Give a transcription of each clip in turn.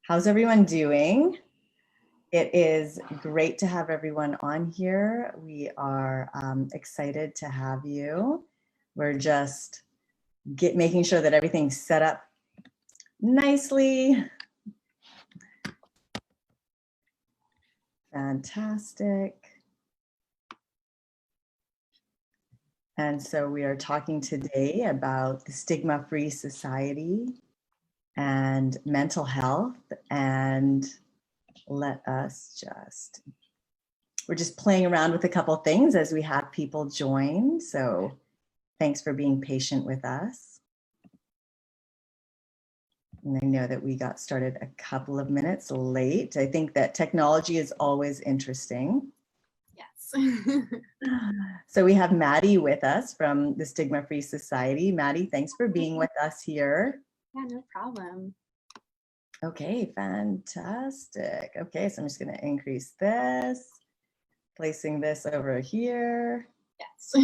How's everyone doing? It is great to have everyone on here. We are excited to have you. We're just making sure that everything's set up nicely. Fantastic. And so we are talking today about the Stigma-Free Society and mental health. And we're just playing around with a couple things as we have people join. So thanks for being patient with us. And I know that we got started a couple of minutes late. I think that technology is always interesting. Yes. So we have Maddie with us from the Stigma-Free Society. Maddie, thanks for being with us here. Yeah, no problem. Okay, fantastic. Okay, so I'm just going to increase this, placing this over here. Yes.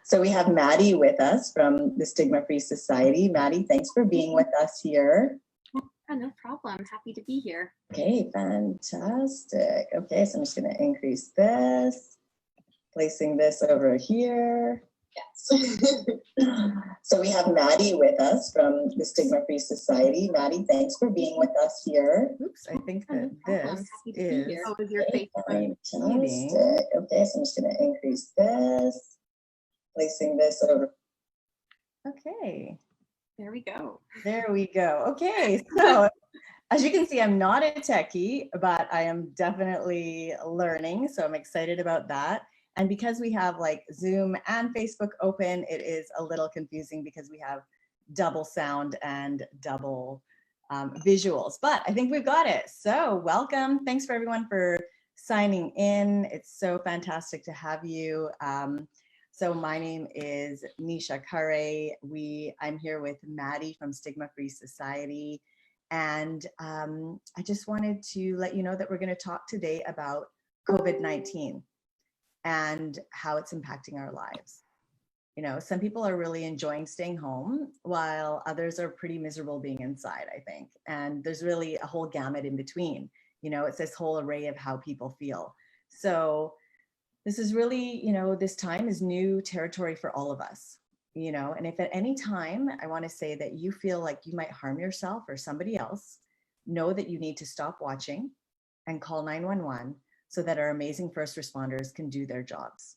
So we have Maddie with us from the Stigma-Free Society. Maddie, thanks for being with us here. Yeah, no problem. Happy to be here. Okay, fantastic. Okay, so I'm just going to increase this, placing this over here. Yes. So we have Maddie with us from the Stigma-Free Society. Maddie, thanks for being with us here. Oops, I think that this is Oh, is your face fantastic. Okay, so I'm just going to increase this, placing this over. Okay. There we go. There we go. Okay, so as you can see, I'm not a techie, but I am definitely learning. So I'm excited about that. And because we have like Zoom and Facebook open, it is a little confusing because we have double sound and double visuals, but I think we've got it. So welcome. Thanks for everyone for signing in. It's so fantastic to have you. So my name is Nisha. I'm here with Maddie from Stigma-Free Society. And I just wanted to let you know that we're going to talk today about COVID-19 and how it's impacting our lives. You know, some people are really enjoying staying home while others are pretty miserable being inside, I think. And there's really a whole gamut in between. You know, it's this whole array of how people feel. So this is really, you know, this time is new territory for all of us. You know, and if at any time I want to say that you feel like you might harm yourself or somebody else, know that you need to stop watching and call 911 so that our amazing first responders can do their jobs.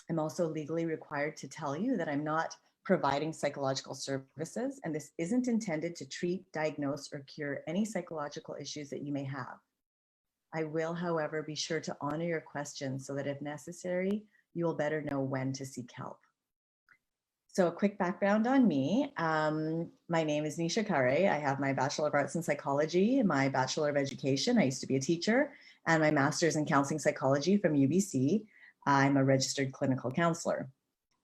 I'm also legally required to tell you that I'm not providing psychological services, and this isn't intended to treat, diagnose, or cure any psychological issues that you may have. I will, however, be sure to honor your questions so that if necessary, you will better know when to seek help. So a quick background on me. My name is Nisha. I have my Bachelor of Arts in Psychology, my Bachelor of Education. I used to be a teacher, and my Master's in Counseling Psychology from UBC. I'm a registered clinical counselor.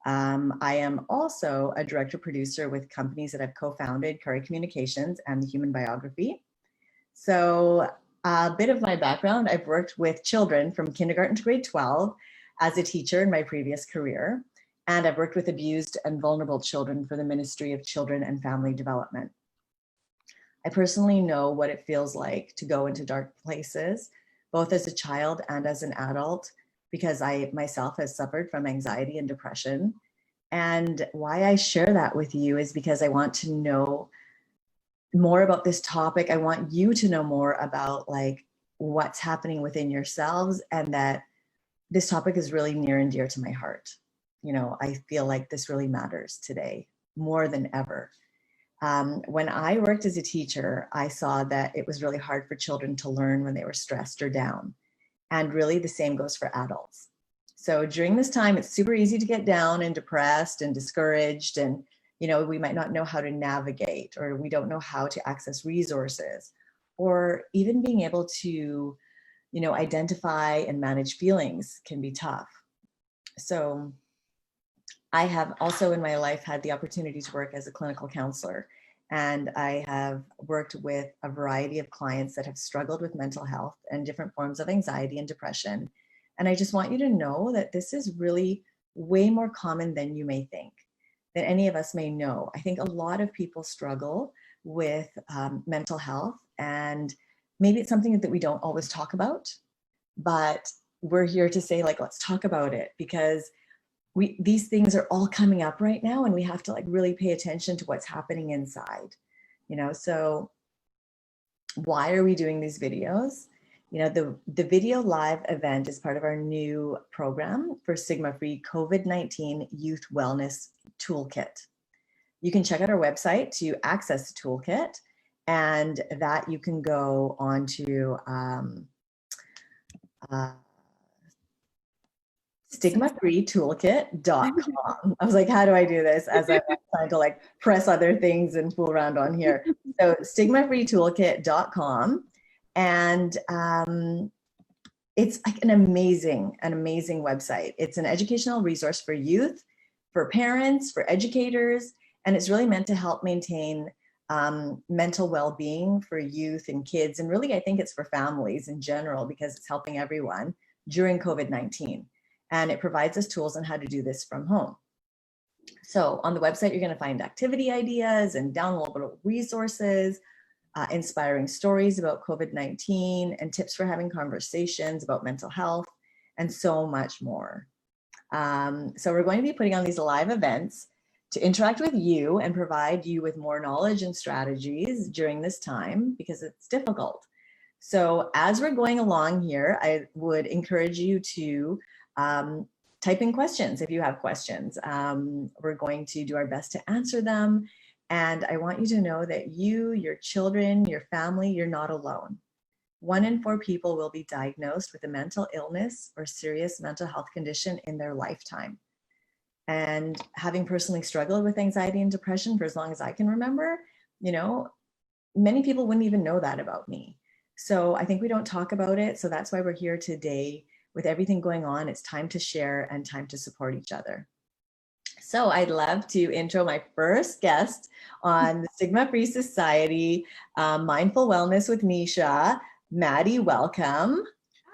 I am also a director-producer with companies that I've co-founded, Curry Communications and The Human Biography. So a bit of my background, I've worked with children from kindergarten to grade 12 as a teacher in my previous career. And I've worked with abused and vulnerable children for the Ministry of Children and Family Development. I personally know what it feels like to go into dark places, both as a child and as an adult, because I myself have suffered from anxiety and depression. And why I share that with you is because I want to know more about this topic. I want you to know more about like what's happening within yourselves, and that this topic is really near and dear to my heart. You know, I feel like this really matters today more than ever. When I worked as a teacher, I saw that it was really hard for children to learn when they were stressed or down. And really the same goes for adults. So during this time, it's super easy to get down and depressed and discouraged. And, you know, we might not know how to navigate, or we don't know how to access resources, or even being able to, you know, identify and manage feelings can be tough. So I have also in my life had the opportunity to work as a clinical counselor, and I have worked with a variety of clients that have struggled with mental health and different forms of anxiety and depression. And I just want you to know that this is really way more common than you may think, than any of us may know. I think a lot of people struggle with mental health. And maybe it's something that we don't always talk about, but we're here to say, like, let's talk about it, because these things are all coming up right now, and we have to like really pay attention to what's happening inside, so why are we doing these videos? The video live event is part of our new program for Stigma-Free COVID-19 Youth Wellness Toolkit. You can check out our website to access the toolkit, and that you can go on to stigmafreetoolkit.com. I was like, how do I do this? As I'm trying to like press other things and fool around on here. So stigmafreetoolkit.com. And it's like an amazing website. It's an educational resource for youth, for parents, for educators, and it's really meant to help maintain mental well-being for youth and kids. And really, I think it's for families in general, because it's helping everyone during COVID-19. And it provides us tools on how to do this from home. So on the website, you're going to find activity ideas and downloadable resources, inspiring stories about COVID-19, and tips for having conversations about mental health, and so much more. So we're going to be putting on these live events to interact with you and provide you with more knowledge and strategies during this time, because it's difficult. So as we're going along here, I would encourage you to type in questions if you have questions. We're going to do our best to answer them. And I want you to know that you, your children, your family, you're not alone. 1 in 4 people will be diagnosed with a mental illness or serious mental health condition in their lifetime. And having personally struggled with anxiety and depression for as long as I can remember, many people wouldn't even know that about me. So I think we don't talk about it. So that's why we're here today. With everything going on, it's time to share and time to support each other. So I'd love to intro my first guest on the Stigma-Free Society, Mindful Wellness with Nisha. Maddie, welcome.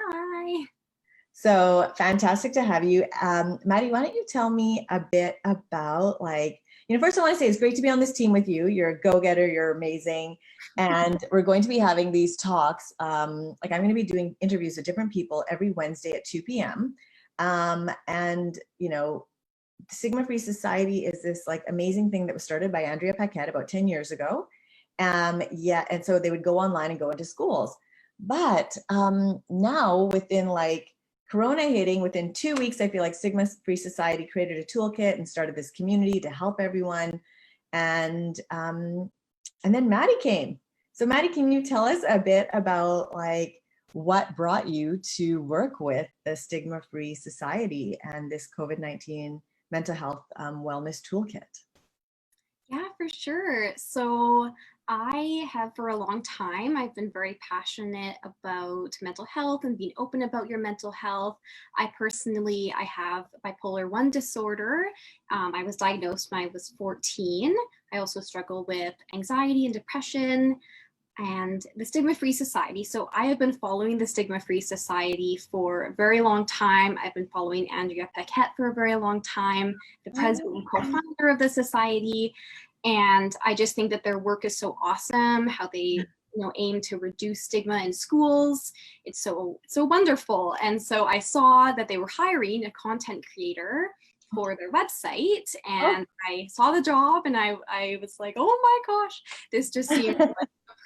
Hi. So fantastic to have you. Maddie, why don't you tell me a bit about, first I want to say it's great to be on this team with you. You're a go-getter, you're amazing. And we're going to be having these talks. I'm going to be doing interviews with different people every Wednesday at 2 p.m. The Stigma-Free Society is this amazing thing that was started by Andrea Paquette about 10 years ago. And so they would go online and go into schools. But now within Corona hitting, within 2 weeks, I feel like Stigma-Free Society created a toolkit and started this community to help everyone. And then Maddie came. So Maddie, can you tell us a bit about what brought you to work with the Stigma-Free Society and this COVID-19 mental health wellness toolkit? Yeah, for sure. So I have for a long time, I've been very passionate about mental health and being open about your mental health. I have bipolar 1 disorder. I was diagnosed when I was 14. I also struggle with anxiety and depression. And the Stigma-Free Society. So I have been following the Stigma-Free Society for a very long time. I've been following Andrea Paquette for a very long time, the president and co-founder of the society. And I just think that their work is so awesome, how they aim to reduce stigma in schools. It's so wonderful. And so I saw that they were hiring a content creator for their website, and I saw the job and I was like, oh my gosh, this just seemed like a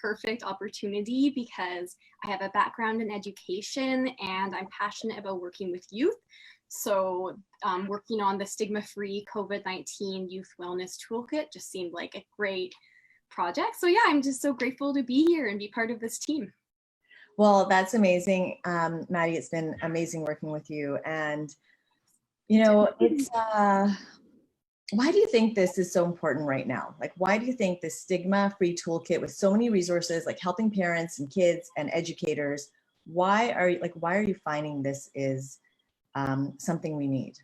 perfect opportunity, because I have a background in education and I'm passionate about working with youth. So working on the Stigma-Free COVID-19 Youth Wellness Toolkit just seemed like a great project. So yeah, I'm just so grateful to be here and be part of this team. Well, that's amazing, Maddie. It's been amazing working with you. And it's why do you think this is so important right now? Why do you think the Stigma-Free Toolkit, with so many resources, helping parents and kids and educators, why are you finding this is something we need?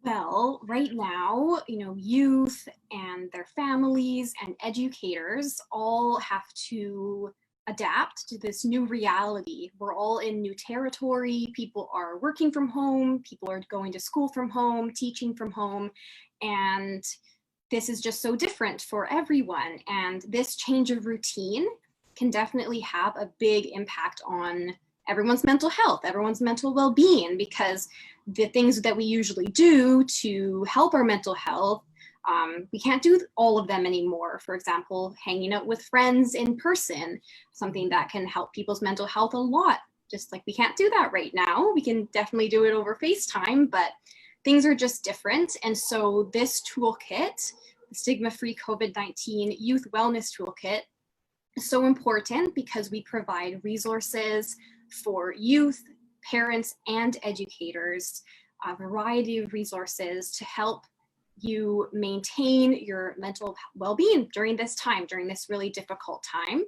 Well, right now, youth and their families and educators all have to adapt to this new reality. We're all in new territory. People are working from home. People are going to school from home, teaching from home. And this is just so different for everyone. And this change of routine can definitely have a big impact on everyone's mental health, everyone's mental well-being, because the things that we usually do to help our mental health, we can't do all of them anymore. For example, hanging out with friends in person, something that can help people's mental health a lot. Just like we can't do that right now. We can definitely do it over FaceTime, but things are just different. And so this toolkit, the Stigma-Free COVID-19 Youth Wellness Toolkit, is so important because we provide resources for youth, parents, and educators, a variety of resources to help you maintain your mental well-being during this time, during this really difficult time.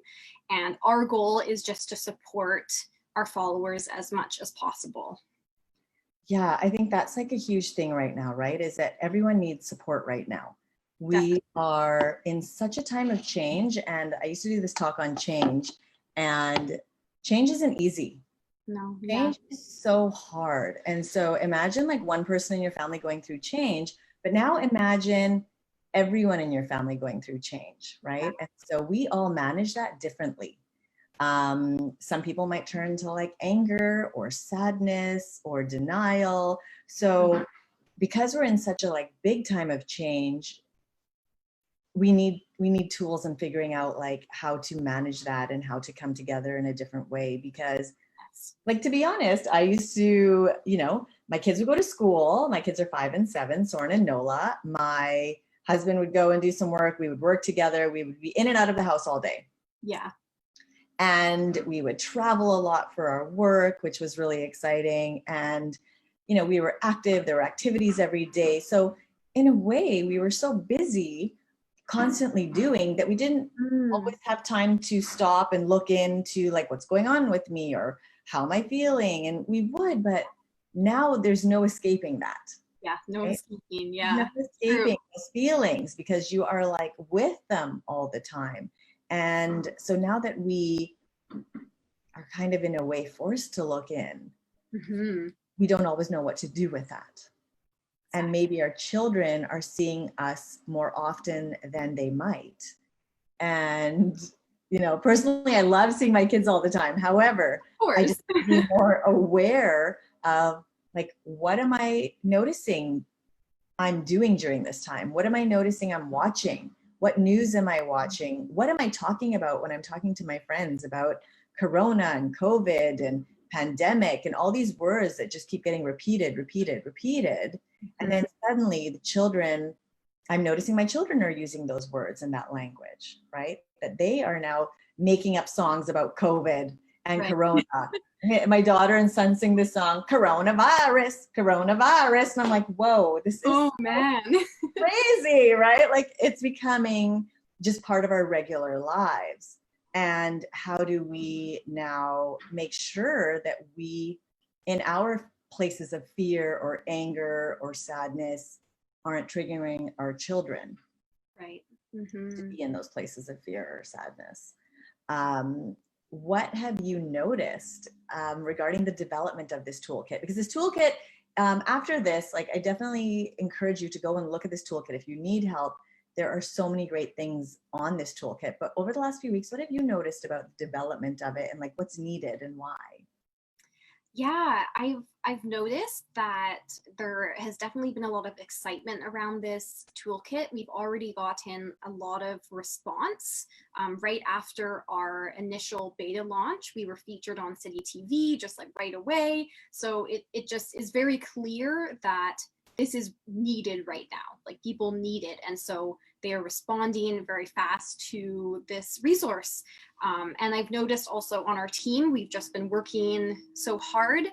And our goal is just to support our followers as much as possible. Yeah, I think that's like a huge thing right now, right? Is that everyone needs support right now. We Definitely. are in such a time of change, and I used to do this talk on change, and change isn't easy. No, yeah, Change is so hard. And so imagine like one person in your family going through change, but now imagine everyone in your family going through change, right? And so we all manage that differently. Some people might turn to like anger or sadness or denial. So because we're in such a like big time of change, we need tools in figuring out like how to manage that and how to come together in a different way. Because like, to be honest, I used to, my kids would go to school. My kids are 5 and 7, Soren and Nola. My husband would go and do some work. We would work together. We would be in and out of the house all day. yeah. And we would travel a lot for our work, which was really exciting. And, we were active. There were activities every day. So in a way, we were so busy constantly doing that we didn't always have time to stop and look into like what's going on with me or how am I feeling. And we would, but now there's no escaping that. Yeah, no Right? escaping, No yeah. escaping those feelings because you are like with them all the time. And so now that we are kind of in a way forced to look in, we don't always know what to do with that. And maybe our children are seeing us more often than they might. And, personally, I love seeing my kids all the time. However, Of course. I just need to be more aware of like, what am I noticing I'm doing during this time? What am I noticing I'm watching? What news am I watching? What am I talking about when I'm talking to my friends about Corona and COVID and pandemic and all these words that just keep getting repeated. And then suddenly the children, I'm noticing my children are using those words in that language, right? That they are now making up songs about COVID and Corona. My daughter and son sing this song, coronavirus. And I'm like, whoa, this is Oh man. crazy, right? Like it's becoming just part of our regular lives. And how do we now make sure that we, in our places of fear or anger or sadness, aren't triggering our children Right. to be in those places of fear or sadness? What have you noticed regarding the development of this toolkit? Because this toolkit, after this, like I definitely encourage you to go and look at this toolkit if you need help. There are so many great things on this toolkit, but over the last few weeks, what have you noticed about the development of it and like what's needed and why? Yeah, I've noticed that there has definitely been a lot of excitement around this toolkit. We've already gotten a lot of response. Right after our initial beta launch, we were featured on City TV just like right away. So it just is very clear that this is needed right now. Like people need it. And so they are responding very fast to this resource. And I've noticed also on our team, we've just been working so hard.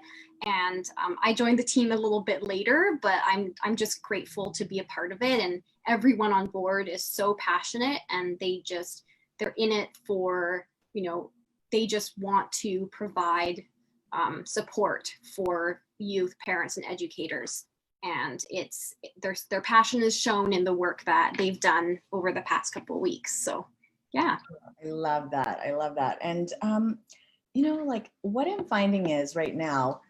And I joined the team a little bit later, but I'm just grateful to be a part of it. And everyone on board is so passionate, and they're in it for, they just want to provide support for youth, parents, and educators. And their passion is shown in the work that they've done over the past couple of weeks. So yeah. I love that. And, like what I'm finding is right now,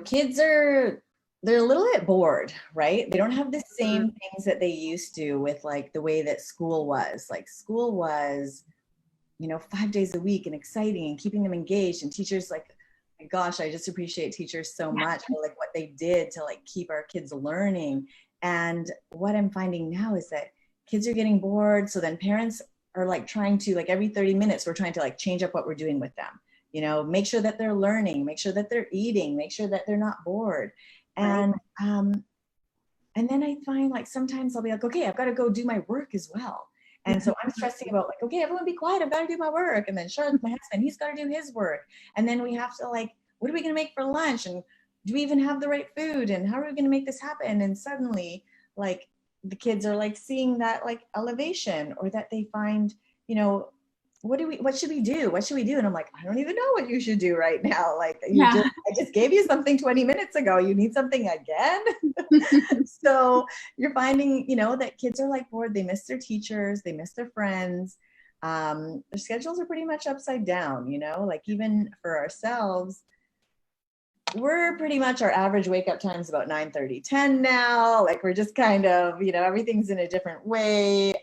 kids are they're a little bit bored, right? They don't have the same things that they used to with like the way that school was. Like school was, 5 days a week and exciting and keeping them engaged. And teachers, like, my gosh, I just appreciate teachers so much for like what they did to like keep our kids learning. And what I'm finding now is that kids are getting bored. So then parents are like trying to, like, every 30 minutes, we're trying to like change up what we're doing with them. Make sure that they're learning, make sure that they're eating, make sure that they're not bored. And and then I find like sometimes I'll be like, okay, I've got to go do my work as well. And so I'm stressing about like, okay, everyone be quiet, I've got to do my work. And then Charlotte, my husband, he's got to do his work. And then we have to like, what are we going to make for lunch? And do we even have the right food? And how are we going to make this happen? And suddenly, like, the kids are like seeing that like elevation, or that they find, what should we do? What should we do? And I'm like, I don't even know what you should do right now. Like, I just gave you something 20 minutes ago. You need something again? So you're finding, that kids are like bored. They miss their teachers. They miss their friends. Their schedules are pretty much upside down, like even for ourselves, we're pretty much, our average wake up time is about 9:30, 10 now. Like, we're just kind of, everything's in a different way.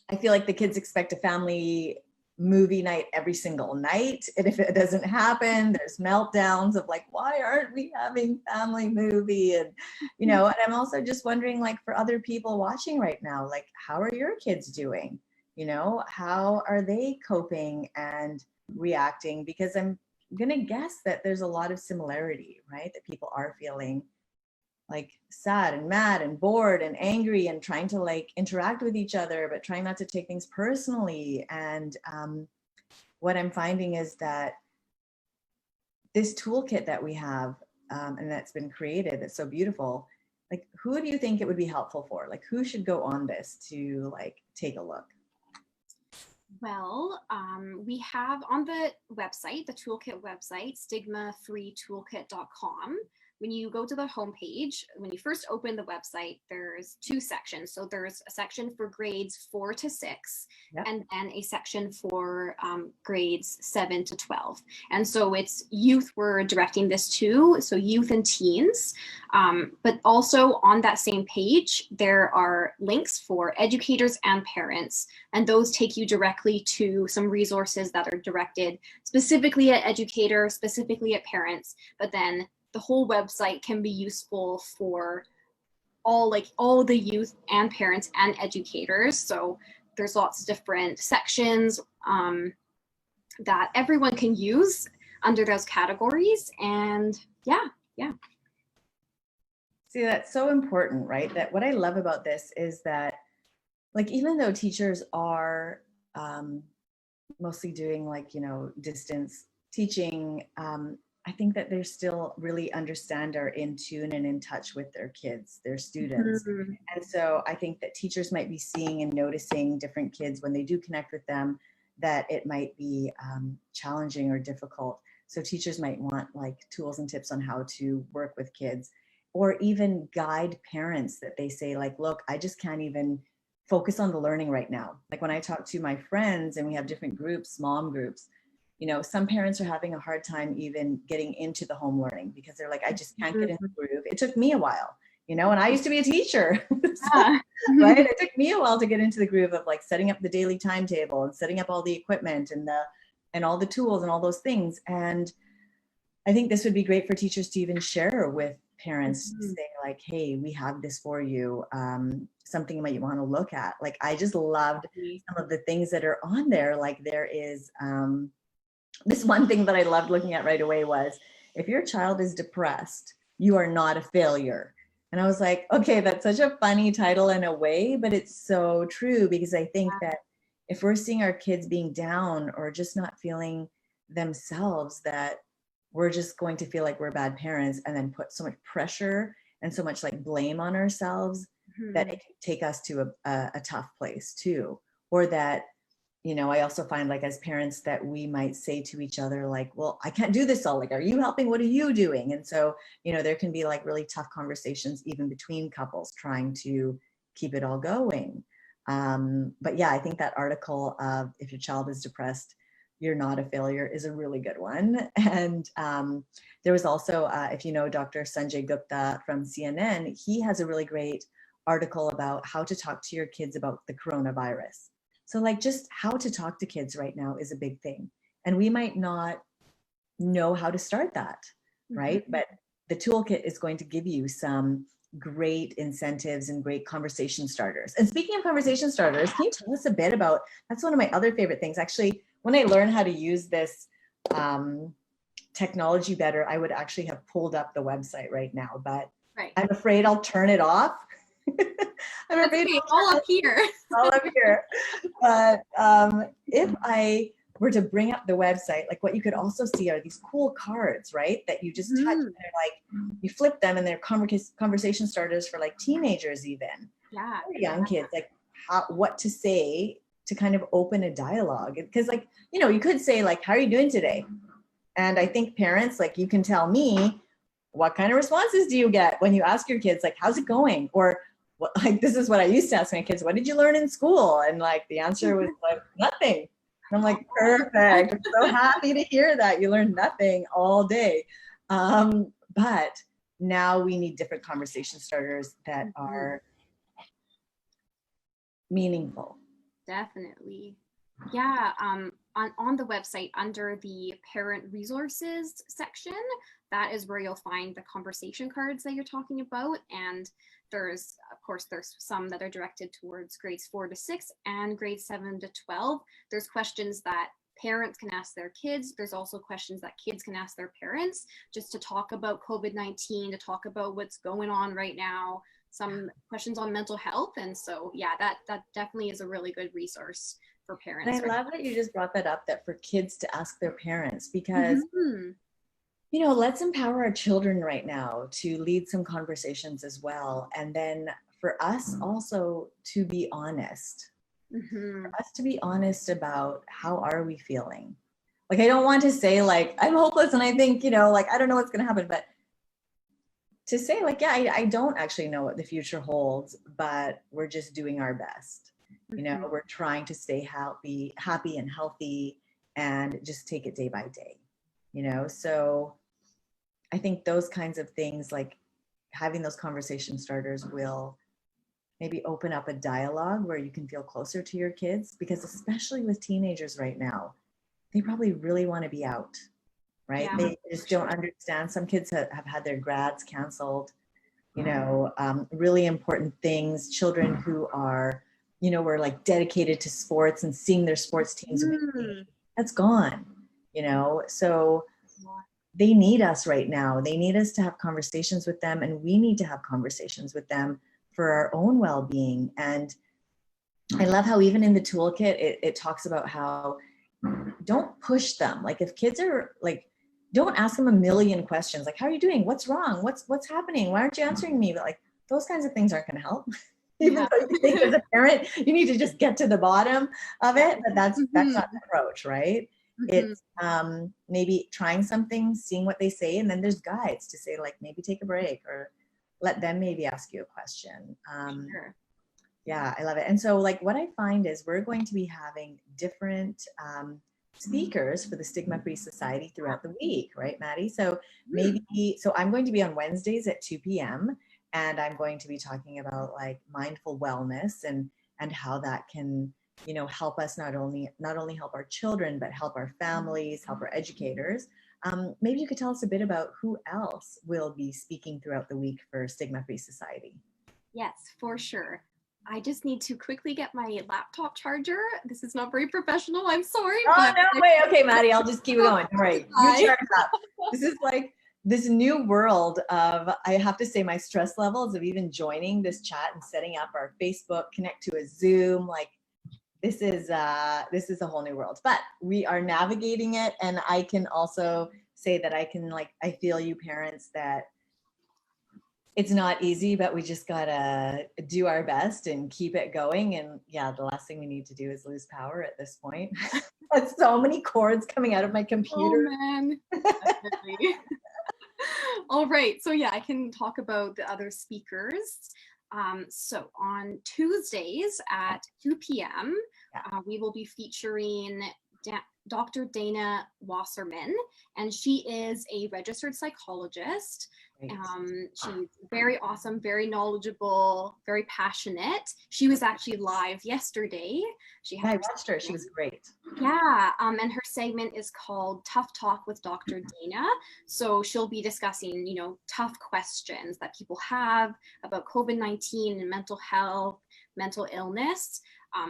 I feel like the kids expect a family movie night every single night. And if it doesn't happen, there's meltdowns of like, why aren't we having family movie? And, and I'm also just wondering, like, for other people watching right now, like, how are your kids doing? How are they coping and reacting? Because I'm going to guess that there's a lot of similarity, right? That people are feeling like sad and mad and bored and angry and trying to like interact with each other, but trying not to take things personally. And what I'm finding is that this toolkit that we have and that's been created, that's so beautiful, like, who do you think it would be helpful for? Like, who should go on this to like take a look? Well, we have on the website, the Toolkit website, stigmafreetoolkit.com. When you go to the homepage, when you first open the website, there's two sections. So there's a section for grades 4 to 6, and then a section for grades 7 to 12. And so it's youth we're directing this to, so youth and teens. But also on that same page, there are links for educators and parents, and those take you directly to some resources that are directed specifically at educators, specifically at parents, but then the whole website can be useful for all the youth and parents and educators. So there's lots of different sections that everyone can use under those categories. And yeah. See, that's so important, right? That what I love about this is that, like, even though teachers are mostly doing like, distance teaching, I think that they still really understand, are in tune and in touch with their kids, their students. Mm-hmm. And so I think that teachers might be seeing and noticing different kids when they do connect with them, that it might be challenging or difficult. So teachers might want like tools and tips on how to work with kids, or even guide parents that they say like, look, I just can't even focus on the learning right now. Like when I talk to my friends and we have different groups, mom groups, some parents are having a hard time even getting into the home learning because they're like, I just can't get in the groove. It took me a while, and I used to be a teacher, so, right? It took me a while to get into the groove of like setting up the daily timetable and setting up all the equipment and all the tools and all those things. And I think this would be great for teachers to even share with parents, say like, hey, we have this for you, something you might want to look at. Like, I just loved some of the things that are on there. Like, there is this one thing that I loved looking at right away was, if your child is depressed, you are not a failure. And I was like, okay, that's such a funny title in a way, but it's so true, because I think that if we're seeing our kids being down or just not feeling themselves, that we're just going to feel like we're bad parents and then put so much pressure and so much like blame on ourselves that it can take us to a tough place too. Or that, I also find like as parents that we might say to each other like, well, I can't do this all. Like, are you helping? What are you doing? And so, there can be like really tough conversations even between couples trying to keep it all going. But yeah, I think that article of if your child is depressed, You're Not a Failure is a really good one. And there was also, if you know Dr. Sanjay Gupta from CNN, he has a really great article about how to talk to your kids about the coronavirus. So like just how to talk to kids right now is a big thing. And we might not know how to start that, right? But the toolkit is going to give you some great incentives and great conversation starters. And speaking of conversation starters, can you tell us a bit about, that's one of my other favorite things. Actually, when I learned how to use this technology better, I would actually have pulled up the website right now, but I'm afraid I'll turn it off. I'm afraid all up here. All up here. But if I were to bring up the website, like what you could also see are these cool cards, right? That you just touch and they're like, you flip them and they're conversation starters for like teenagers even. Yeah. Young kids, like what to say to kind of open a dialogue. Because like, you know, you could say like, how are you doing today? And I think parents, like you can tell me, what kind of responses do you get when you ask your kids, like, how's it going? Or what, like, this is what I used to ask my kids, what did you learn in school? And like, the answer was like, nothing. And I'm like, perfect. I'm so happy to hear that you learned nothing all day. But now we need different conversation starters that are meaningful. Definitely. Yeah. On the website under the parent resources section, that is where you'll find the conversation cards that you're talking about. And there's, of course, there's some that are directed towards grades 4 to 6 and grades 7 to 12. There's questions that parents can ask their kids. There's also questions that kids can ask their parents just to talk about COVID-19, to talk about what's going on right now, some questions on mental health. And so, yeah, that definitely is a really good resource for parents. And I love that you just brought that up, that for kids to ask their parents, because you know, let's empower our children right now to lead some conversations as well. And then for us also to be honest, for us to be honest about how are we feeling? Like, I don't want to say like, I'm hopeless and I think, you know, like, I don't know what's going to happen, but to say like, yeah, I don't actually know what the future holds, but we're just doing our best. You know, we're trying to stay happy and healthy and just take it day by day, you know? So I think those kinds of things, like having those conversation starters, will maybe open up a dialogue where you can feel closer to your kids, because especially with teenagers right now, they probably really want to be out, right? Yeah, they just don't understand. Some kids have had their grads canceled, you know, really important things, children who are, you know, were like dedicated to sports and seeing their sports teams win, that's gone, you know? So they need us right now. They need us to have conversations with them, and we need to have conversations with them for our own well-being. And I love how even in the toolkit, it talks about how don't push them. Like if kids are like, don't ask them a million questions. Like, how are you doing? What's wrong? What's happening? Why aren't you answering me? But like, those kinds of things aren't going to help. Even though you think as a parent, you need to just get to the bottom of it. But that's not the approach, right? It's maybe trying something, seeing what they say, and then there's guides to say like, maybe take a break or let them maybe ask you a question. Yeah, I love it. And so like what I find is we're going to be having different speakers for the Stigma-Free Society throughout the week, right, Maddie? So maybe, so I'm going to be on Wednesdays at 2 p.m. and I'm going to be talking about like mindful wellness and how that can, you know, help us not only help our children, but help our families, help our educators. Maybe you could tell us a bit about who else will be speaking throughout the week for Stigma-Free Society. Yes, for sure. I just need to quickly get my laptop charger. This is not very professional. I'm sorry. Oh, no way. Okay, Maddie, I'll just keep going. All right. You charge up. This is like this new world of, I have to say, my stress levels of even joining this chat and setting up our Facebook, connect to a Zoom, like this is a whole new world, but we are navigating it. And I can also say that I feel you parents that it's not easy, but we just gotta do our best and keep it going. And yeah, the last thing we need to do is lose power at this point. There's so many cords coming out of my computer. Oh man. All right, so yeah, I can talk about the other speakers. So on Tuesdays at 2 p.m., we will be featuring Dr. Dana Wasserman, and she is a registered psychologist. Great. She's very awesome, very knowledgeable, very passionate. She was actually live yesterday. Yeah, I watched her. She was great. Yeah, and her segment is called Tough Talk with Dr. Dana. So she'll be discussing, tough questions that people have about COVID-19 and mental health, mental illness.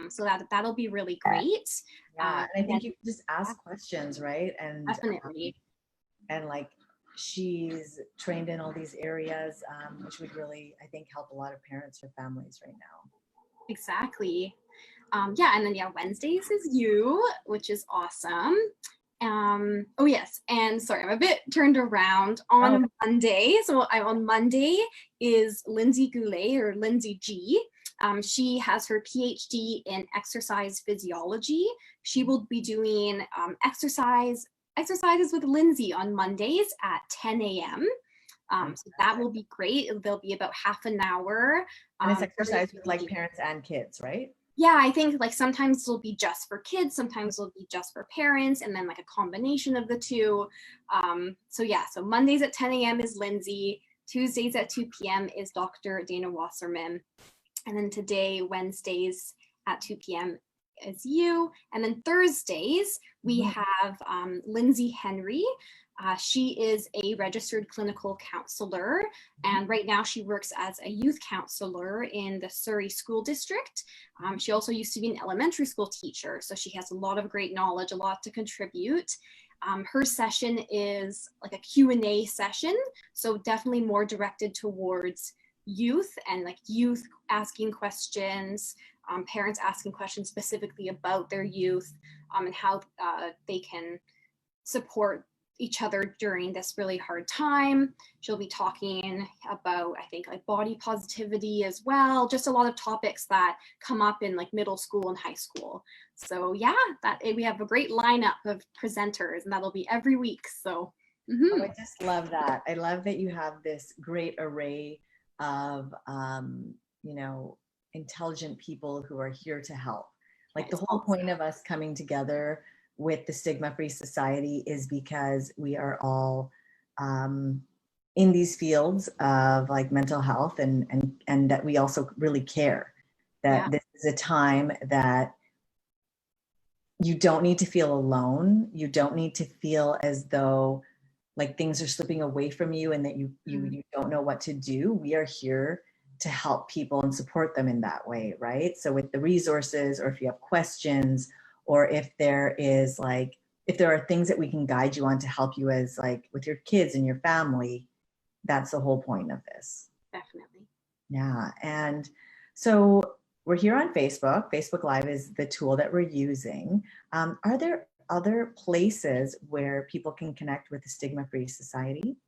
So that'll be really great. Yeah, and I think you can just ask questions, right? And definitely. And like she's trained in all these areas, which would really, I think, help a lot of parents or families right now. Exactly. Yeah, and then Wednesdays is you, which is awesome. Oh yes, and sorry, I'm a bit turned around on Monday. So on Monday is Lindsay Goulet, or Lindsay G. She has her PhD in exercise physiology. She will be doing exercises with Lindsay on Mondays at 10 a.m. So that will be great. There'll be about half an hour. And it's exercise with like parents and kids, right? Yeah, I think like sometimes it'll be just for kids, sometimes it'll be just for parents, and then like a combination of the two. So Mondays at 10 a.m. is Lindsay. Tuesdays at 2 p.m. is Dr. Dana Wasserman. And then today, Wednesdays at 2 p.m. is you. And then Thursdays, we have Lindsay Henry. She is a registered clinical counselor, and right now she works as a youth counselor in the Surrey School District. She also used to be an elementary school teacher, so she has a lot of great knowledge, a lot to contribute. Her session is like a Q&A session, so definitely more directed towards youth and like youth asking questions, parents asking questions specifically about their youth, and how they can support each other during this really hard time. She'll be talking about, I think, like body positivity as well, just a lot of topics that come up in like middle school and high school. So yeah, we have a great lineup of presenters, and that'll be every week. So oh, I just love that. I love that you have this great array of intelligent people who are here to help. Like the whole point of us coming together with the Stigma-Free Society is because we are all in these fields of like mental health, and that we also really care that this is a time that you don't need to feel alone. You don't need to feel as though like things are slipping away from you and that you don't know what to do. We are here to help people and support them in that way, right? So with the resources, or if you have questions, or if there are things that we can guide you on to help you as like with your kids and your family, that's the whole point of this. Definitely. Yeah. And so we're here on Facebook. Facebook Live is the tool that we're using. Are there other places where people can connect with the Stigma-Free Society?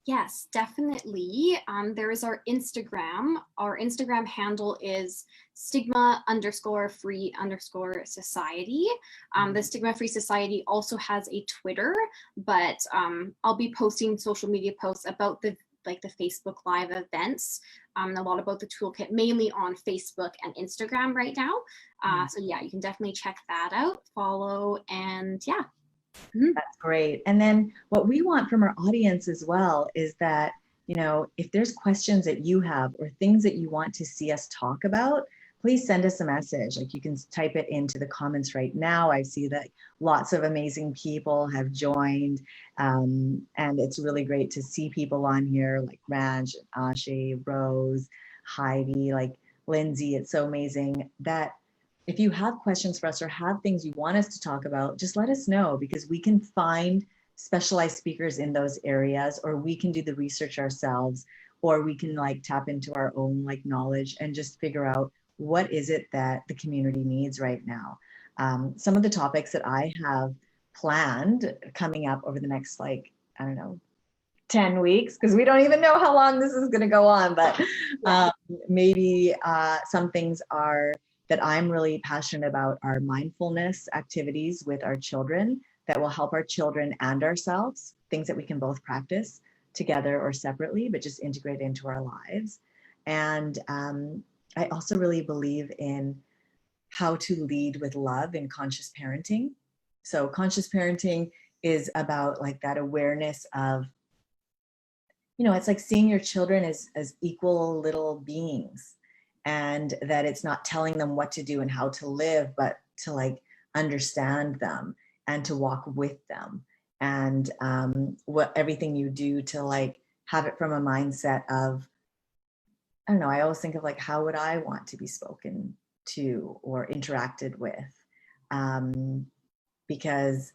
Yes, definitely. There is our Instagram. Our Instagram handle is Stigma_Free_Society. The Stigma-Free Society also has a Twitter, but I'll be posting social media posts about the Facebook Live events, a lot about the toolkit, mainly on Facebook and Instagram right now. So yeah, you can definitely check that out, follow, and yeah. That's great. And then what we want from our audience as well is that, if there's questions that you have or things that you want to see us talk about, please send us a message. Like you can type it into the comments right now. I see that lots of amazing people have joined, and it's really great to see people on here like Raj, Ashay, Rose, Heidi, like Lindsay. It's so amazing that if you have questions for us or have things you want us to talk about, just let us know, because we can find specialized speakers in those areas, or we can do the research ourselves, or we can like tap into our own like knowledge and just figure out what is it that the community needs right now. Some of the topics that I have planned coming up over the next 10 weeks, because we don't even know how long this is going to go on, but maybe some things that I'm really passionate about are mindfulness activities with our children that will help our children and ourselves, things that we can both practice together or separately, but just integrate into our lives. And I also really believe in how to lead with love and conscious parenting. So conscious parenting is about like that awareness of, it's like seeing your children as equal little beings, and that it's not telling them what to do and how to live, but to like understand them and to walk with them. And what everything you do to like have it from a mindset of, I don't know, I always think of like, how would I want to be spoken to or interacted with? Because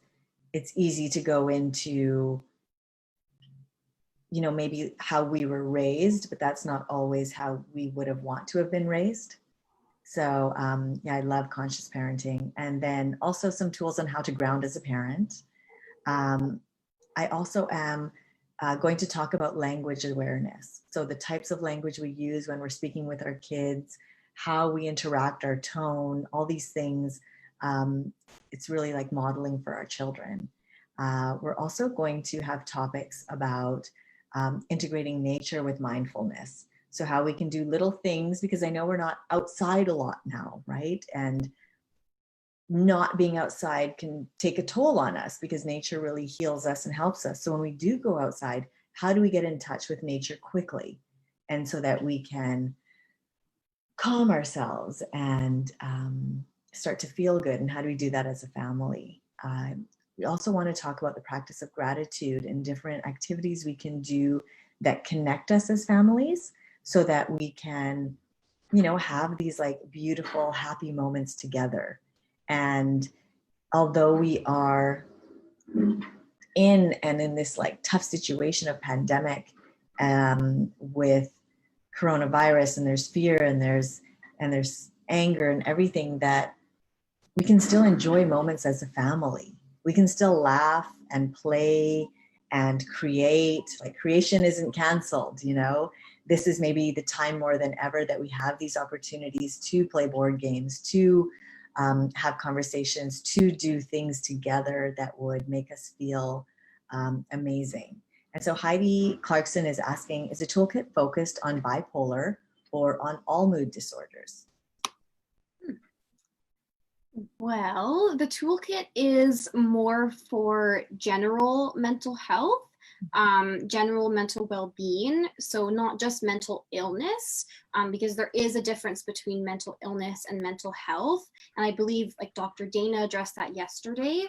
it's easy to go into, maybe how we were raised, but that's not always how we would have want to have been raised. So yeah, I love conscious parenting. And then also some tools on how to ground as a parent. I also am going to talk about language awareness. So the types of language we use when we're speaking with our kids, how we interact, our tone, all these things. It's really like modeling for our children. We're also going to have topics about integrating nature with mindfulness. So how we can do little things, because I know we're not outside a lot now, right? And not being outside can take a toll on us because nature really heals us and helps us. So when we do go outside, how do we get in touch with nature quickly? And so that we can calm ourselves and start to feel good. And how do we do that as a family? We also want to talk about the practice of gratitude and different activities we can do that connect us as families so that we can, have these like beautiful, happy moments together. And although we are in this like tough situation of pandemic with coronavirus, and there's fear and there's anger and everything, that we can still enjoy moments as a family. We can still laugh and play and create. Like creation isn't canceled, This is maybe the time more than ever that we have these opportunities to play board games, to have conversations, to do things together that would make us feel amazing. And so Heidi Clarkson is asking, is the toolkit focused on bipolar or on all mood disorders? Well, the toolkit is more for general mental health, general mental well-being, so not just mental illness, because there is a difference between mental illness and mental health. And I believe like Dr. Dana addressed that yesterday,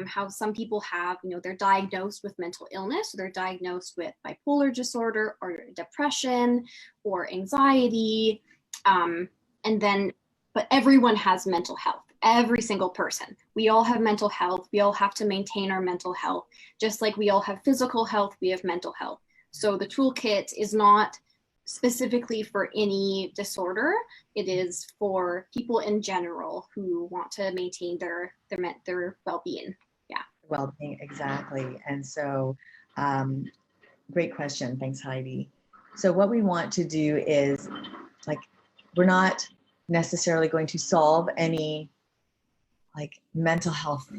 how some people have, they're diagnosed with mental illness, so they're diagnosed with bipolar disorder or depression or anxiety, but everyone has mental health. Every single person. We all have mental health. We all have to maintain our mental health. Just like we all have physical health, we have mental health. So the toolkit is not specifically for any disorder. It is for people in general who want to maintain their well-being. Yeah. Well-being, exactly. And so great question. Thanks, Heidi. So what we want to do is, like, we're not necessarily going to solve any like mental health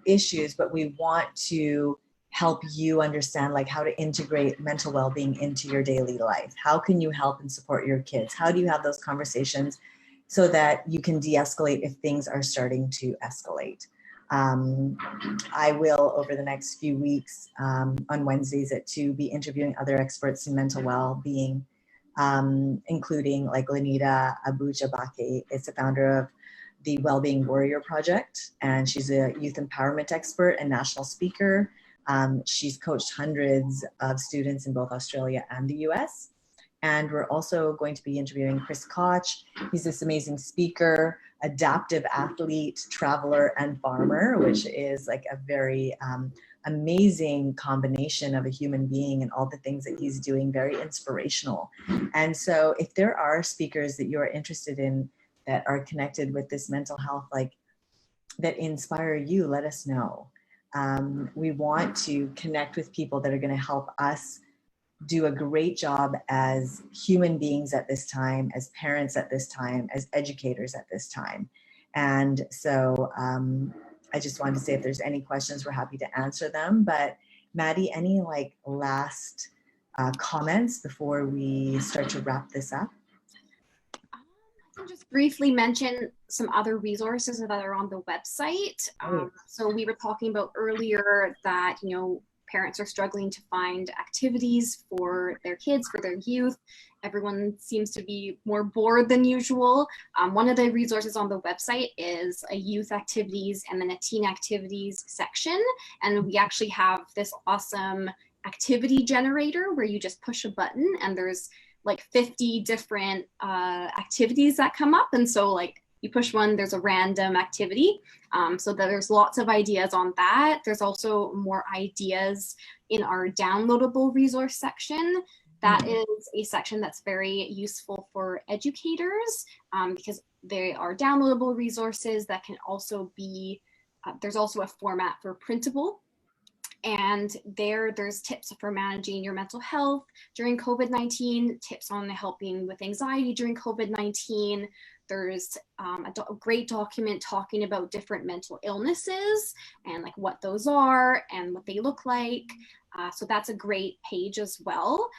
issues, but we want to help you understand like how to integrate mental well-being into your daily life. How can you help and support your kids? How do you have those conversations so that you can de-escalate if things are starting to escalate? I will, over the next few weeks, on Wednesdays at 2, be interviewing other experts in mental well-being, including like Lenita Abuja-Bake. It's the founder of the Wellbeing Warrior Project, and she's a youth empowerment expert and national speaker. She's coached hundreds of students in both Australia and the US. And we're also going to be interviewing Chris Koch. He's this amazing speaker, adaptive athlete, traveler, and farmer, which is like a very amazing combination of a human being and all the things that he's doing, very inspirational. And so if there are speakers that you're interested in that are connected with this mental health, like that inspire you, let us know. We want to connect with people that are going to help us do a great job as human beings at this time, as parents at this time, as educators at this time. And so I just wanted to say if there's any questions, we're happy to answer them. But Maddie, any like last comments before we start to wrap this up? can just briefly mention some other resources that are on the website. So we were talking about earlier that, parents are struggling to find activities for their kids, for their youth. Everyone seems to be more bored than usual. One of the resources on the website is a youth activities and then a teen activities section. And we actually have this awesome activity generator where you just push a button and there's like 50 different activities that come up. And so like you push one, there's a random activity. So there's lots of ideas on that. There's also more ideas in our downloadable resource section. That is a section that's very useful for educators because they are downloadable resources that can also be, there's also a format for printable. And there's tips for managing your mental health during COVID-19, tips on helping with anxiety during COVID-19. There's a great document talking about different mental illnesses and like what those are and what they look like. So that's a great page as well.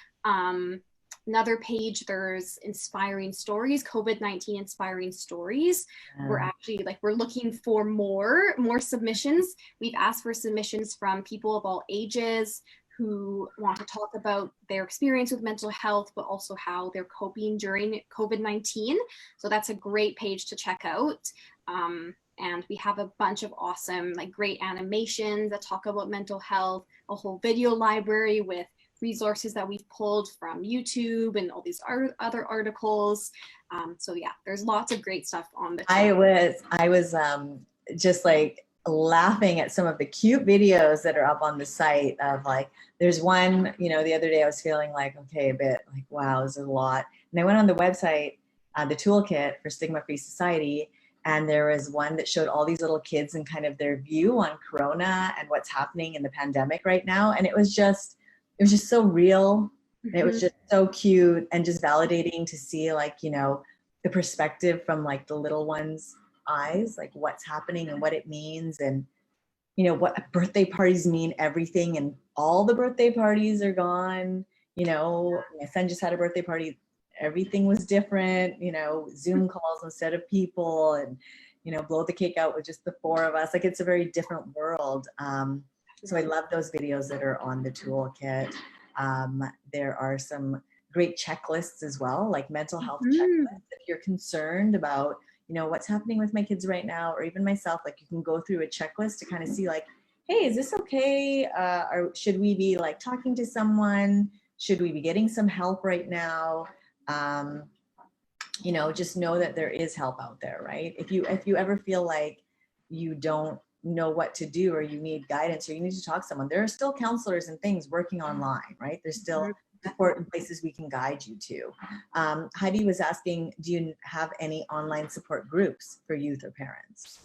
Another page, there's inspiring stories, COVID-19 inspiring stories. We're looking for more submissions. We've asked for submissions from people of all ages who want to talk about their experience with mental health, but also how they're coping during COVID-19. So that's a great page to check out. And we have a bunch of awesome, like great animations that talk about mental health, a whole video library with resources that we've pulled from YouTube and all these other articles. So yeah, there's lots of great stuff on the channel. I was just like laughing at some of the cute videos that are up on the site of like, there's one, the other day I was feeling like, okay, a bit like, wow, this is a lot. And I went on the website, the Toolkit for Stigma-Free Society, and there was one that showed all these little kids and kind of their view on Corona and what's happening in the pandemic right now. And it was just so real. And it was just so cute and just validating to see like, the perspective from like the little ones' eyes, like what's happening and what it means. And, what birthday parties mean everything. And all the birthday parties are gone. My son just had a birthday party. Everything was different, Zoom calls instead of people and, blow the cake out with just the four of us. Like it's a very different world. So I love those videos that are on the Toolkit. There are some great checklists as well, like mental health checklists. If you're concerned about, what's happening with my kids right now, or even myself, like you can go through a checklist to kind of see like, hey, is this okay? Or should we be like talking to someone? Should we be getting some help right now? Just know that there is help out there, right? If you ever feel like you don't know what to do or you need guidance or you need to talk to someone, there are still counselors and things working online, right? There's still support and places we can guide you to. Heidi was asking, do you have any online support groups for youth or parents?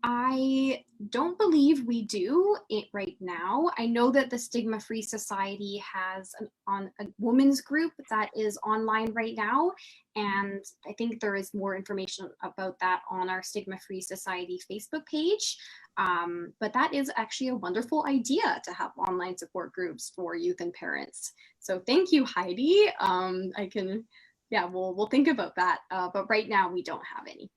I don't believe we do it right now. I know that the Stigma-Free Society has a women's group that is online right now. And I think there is more information about that on our Stigma-Free Society Facebook page. But that is actually a wonderful idea to have online support groups for youth and parents. So thank you, Heidi. We'll think about that. But right now we don't have any.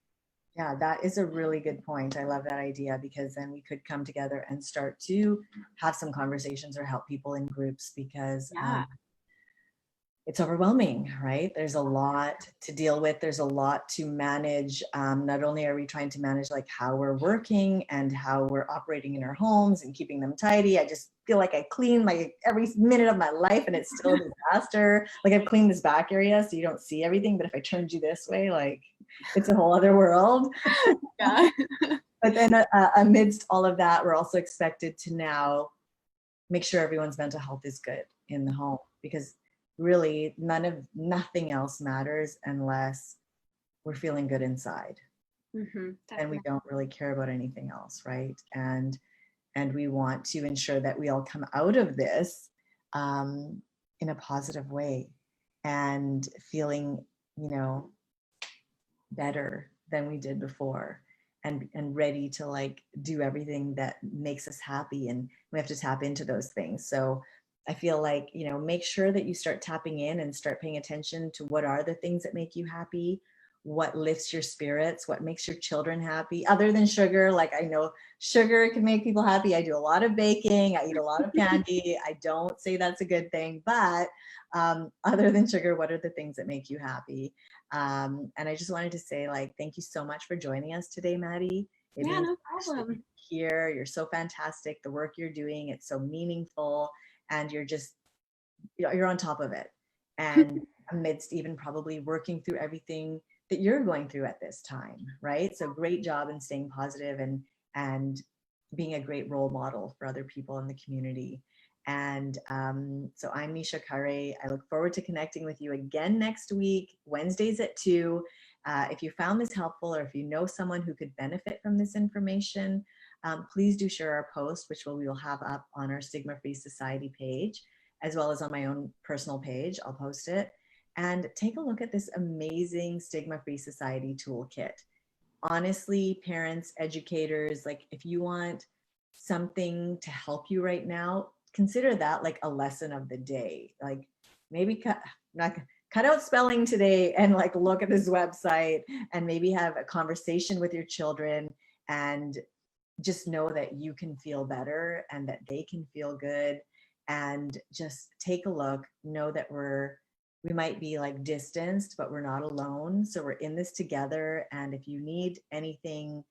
Yeah, that is a really good point. I love that idea because then we could come together and start to have some conversations or help people in groups because it's overwhelming, right? There's a lot to deal with. There's a lot to manage. Not only are we trying to manage like how we're working and how we're operating in our homes and keeping them tidy. I just feel like I clean like every minute of my life and it's still a disaster. Like I've cleaned this back area so you don't see everything, but if I turned you this way, like it's a whole other world. Yeah. But then amidst all of that, we're also expected to now make sure everyone's mental health is good in the home because really nothing else matters unless we're feeling good inside. And we don't really care about anything else, right? And we want to ensure that we all come out of this in a positive way and feeling, better than we did before and ready to like do everything that makes us happy. And we have to tap into those things. So I feel like, you know, make sure that you start tapping in and start paying attention to what are the things that make you happy, what lifts your spirits, what makes your children happy, other than sugar. Like, I know sugar can make people happy. I do a lot of baking, I eat a lot of candy. I don't say that's a good thing, but other than sugar, what are the things that make you happy? And I just wanted to say, like, thank you so much for joining us today, Maddie. It Yeah, means no so much to problem. be here. You're so fantastic. The work you're doing, it's so meaningful, and you're just, you know, you're on top of it. And amidst even probably working through everything that you're going through at this time, right? So great job in staying positive and being a great role model for other people in the community. And so I'm Nisha Kare. I look forward to connecting with you again next week, Wednesdays at 2. If you found this helpful, or if you know someone who could benefit from this information, please do share our post, which we will have up on our Stigma-Free Society page, as well as on my own personal page. I'll post it. And take a look at this amazing Stigma-Free Society toolkit. Honestly, parents, educators, like, if you want something to help you right now, consider that like a lesson of the day. Like, maybe cut out spelling today and like look at this website, and maybe have a conversation with your children, and just know that you can feel better and that they can feel good. And just take a look, know that we might be like distanced, but we're not alone. So we're in this together. And if you need anything,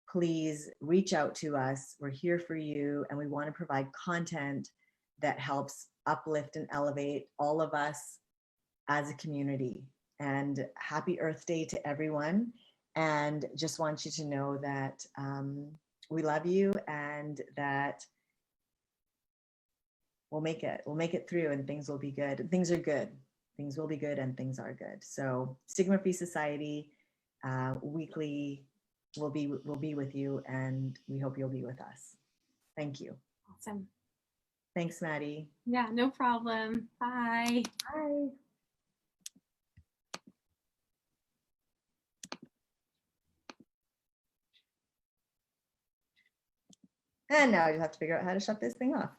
please reach out to us. We're here for you, and we want to provide content that helps uplift and elevate all of us as a community. And happy Earth Day to everyone. And just want you to know that we love you, and that we'll make it. We'll make it through, and things will be good. Things are good. Things will be good, and things are good. So Stigma-Free Society weekly will be with you, and we hope you'll be with us. Thank you. Awesome. Thanks, Maddie. Yeah, no problem. Bye. Bye. And now you have to figure out how to shut this thing off.